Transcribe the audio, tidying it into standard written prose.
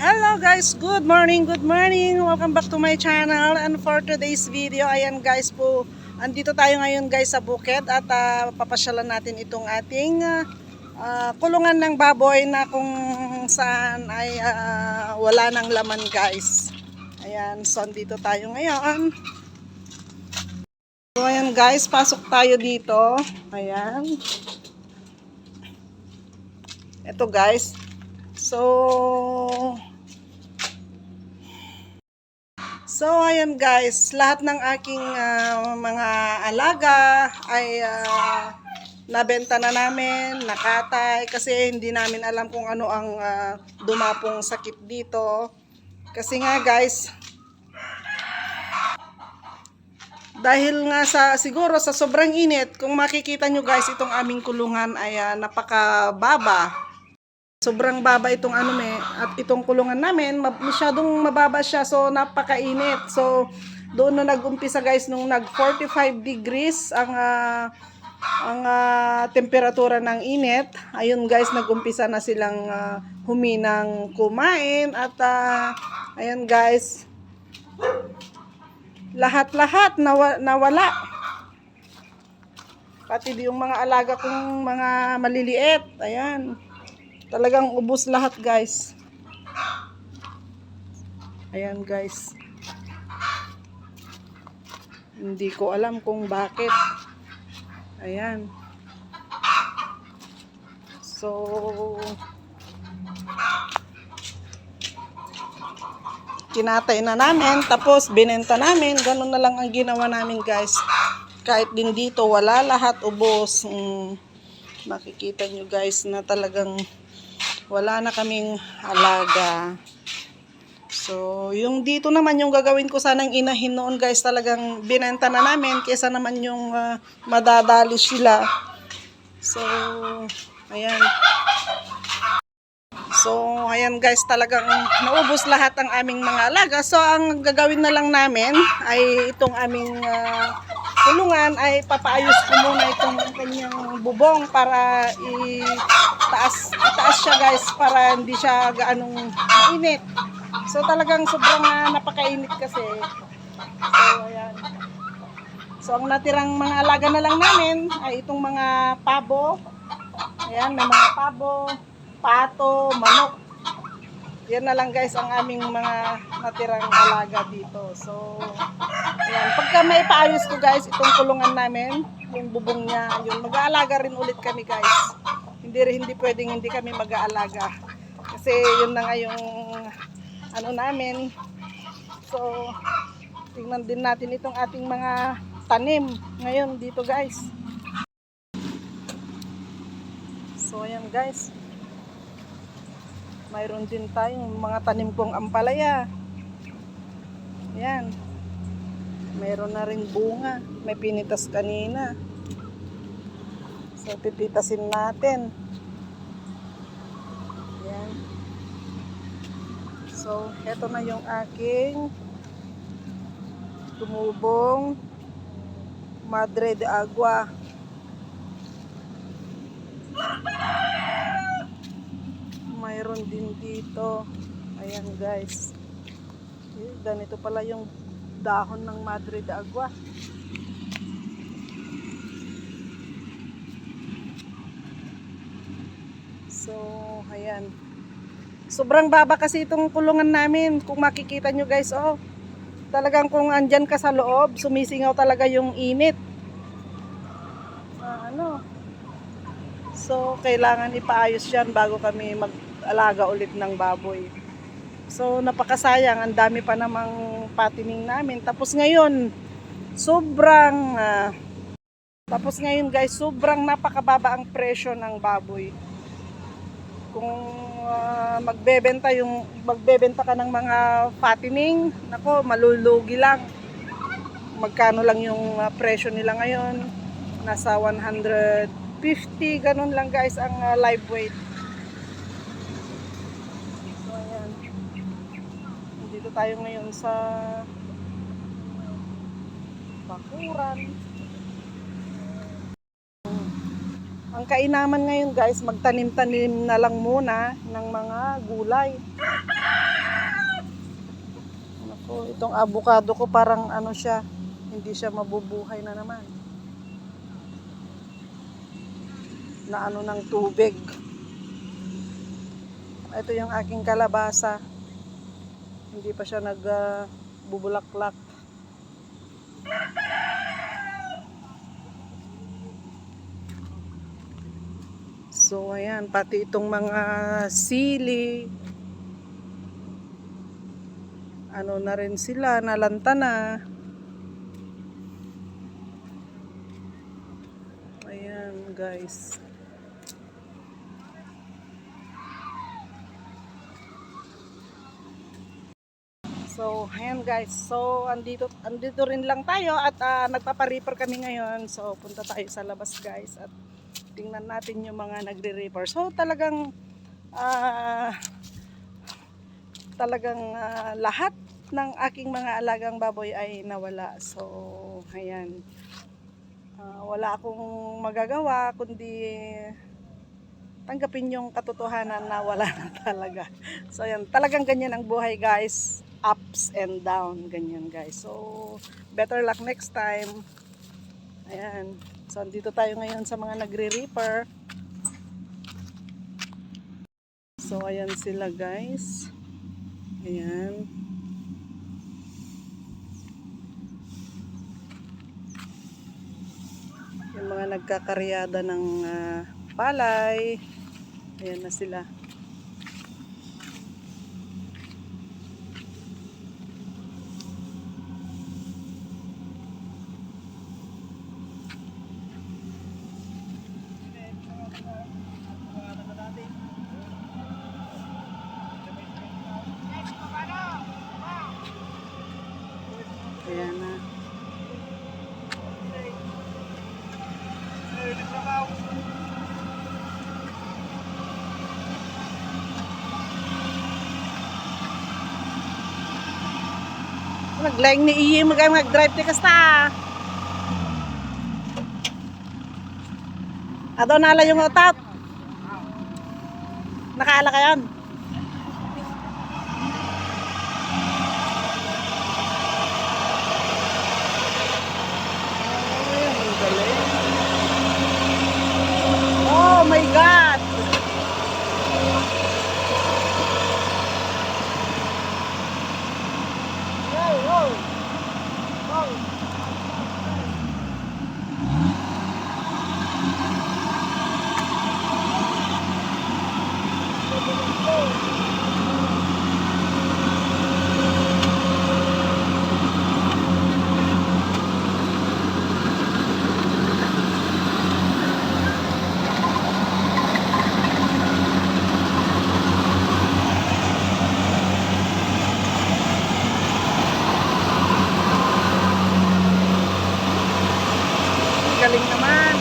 Hello guys, good morning, good morning. Welcome back to my channel. And for today's video, ayan guys po, andito tayo ngayon guys sa bukid at papasyalan natin itong ating kulungan ng baboy na kung saan ay wala nang laman guys. Ayan, so andito tayo ngayon. So ayan guys, pasok tayo dito. Ayan. Ito guys. So ayan guys, lahat ng aking mga alaga ay nabenta na namin, nakatay kasi hindi namin alam kung ano ang dumapong sakit dito. Kasi nga guys, dahil nga siguro sa sobrang init, kung makikita nyo guys, itong aming kulungan ay napakababa. Sobrang baba itong at itong kulungan namin, masyadong mababa siya, so napakainit. So doon na nag-umpisa guys nung nag 45 degrees ang temperatura ng init. Ayun guys, nag-umpisa na silang huminang kumain at ayun guys, lahat-lahat nawala. Pati yung mga alaga kong mga maliliit, ayan. Talagang ubos lahat guys. Ayan guys. Hindi ko alam kung bakit. Ayan. So kinatay na namin, tapos binenta namin. Ganun na lang ang ginawa namin guys. Kahit din dito wala, lahat ubos. Makikita nyo guys na talagang wala na kaming alaga. So, yung dito naman yung gagawin ko sanang inahin noon guys, talagang binenta na namin kaysa naman yung madadali sila. So, ayan. So, ayan guys, talagang naubos lahat ang aming mga alaga. So, ang gagawin na lang namin ay itong aming kulungan ay papaayos ko muna itong kanyang bubong para itaas siya guys, para hindi siya gaanong mainit. So talagang sobrang napakainit kasi. So ayan. So ang natirang mga alaga na lang namin ay itong mga pabo. Ayan, may mga pabo, pato, manok. Yan na lang guys ang aming mga natirang alaga dito. So, ayan. Pagka may paayos ko guys, itong kulungan namin, yung bubong niya, yun, mag-aalaga rin ulit kami guys. Hindi pwedeng hindi kami mag-aalaga. Kasi yun na nga yung namin. So, tingnan din natin itong ating mga tanim ngayon dito guys. So, ayan guys. Mayroon din tayong mga tanim kong ampalaya. Ayan. Mayroon na rin bunga. May pinitas kanina. So, pipitasin natin. Ayan. So, eto na yung aking tumubong Madre de Agua. Mayroon din dito. Ayan guys. Ganito pala yung dahon ng Madre de Agua. So, ayan. Sobrang baba kasi itong kulungan namin. Kung makikita nyo guys, oh. Talagang kung andyan ka sa loob, sumisingaw talaga yung init. So, kailangan ipaayos yan bago kami mag-alaga ulit ng baboy. So, napakasayang. Ang dami pa namang patining namin. Tapos ngayon guys, sobrang napakababa ang presyo ng baboy. Kung magbebenta ka ng mga fattening, nako, malulugi lang. Magkano lang yung presyo nila ngayon? Nasa 150, ganun lang guys ang live weight. So ayan. Dito tayo ngayon sa bakuran. Ang kainaman ngayon guys, magtanim-tanim na lang muna ng mga gulay. So, itong avocado ko parang ano siya, hindi siya mabubuhay na naman. Na ano ng tubig. Ito yung aking kalabasa. Hindi pa siya nagbubulaklak. So, ayan, pati itong mga sili. Ano na rin sila, nalanta na. Ayan, guys. So, ayan guys. So, andito rin lang tayo at nagpapa-reaper kami ngayon. So, punta tayo sa labas guys at tingnan natin yung mga nagre-reaper. So, ah, lahat ng aking mga alagang baboy ay nawala. So, ayan. Wala akong magagawa kundi tanggapin yung katotohanan na wala na talaga. So, ayan. Talagang ganyan ang buhay guys. Ups and down. Ganyan guys. So, better luck next time. Ayan. So, andito tayo ngayon sa mga nagre-reaper. So, ayan sila guys. Ayan. Yung mga nagkakaryada ng palay. Ayan na sila. Ayan na. Naglaing ni Iyi mag-drive ti kasta. Ado nala yung utat. Nakaala kayon. Oh my God! Galing naman.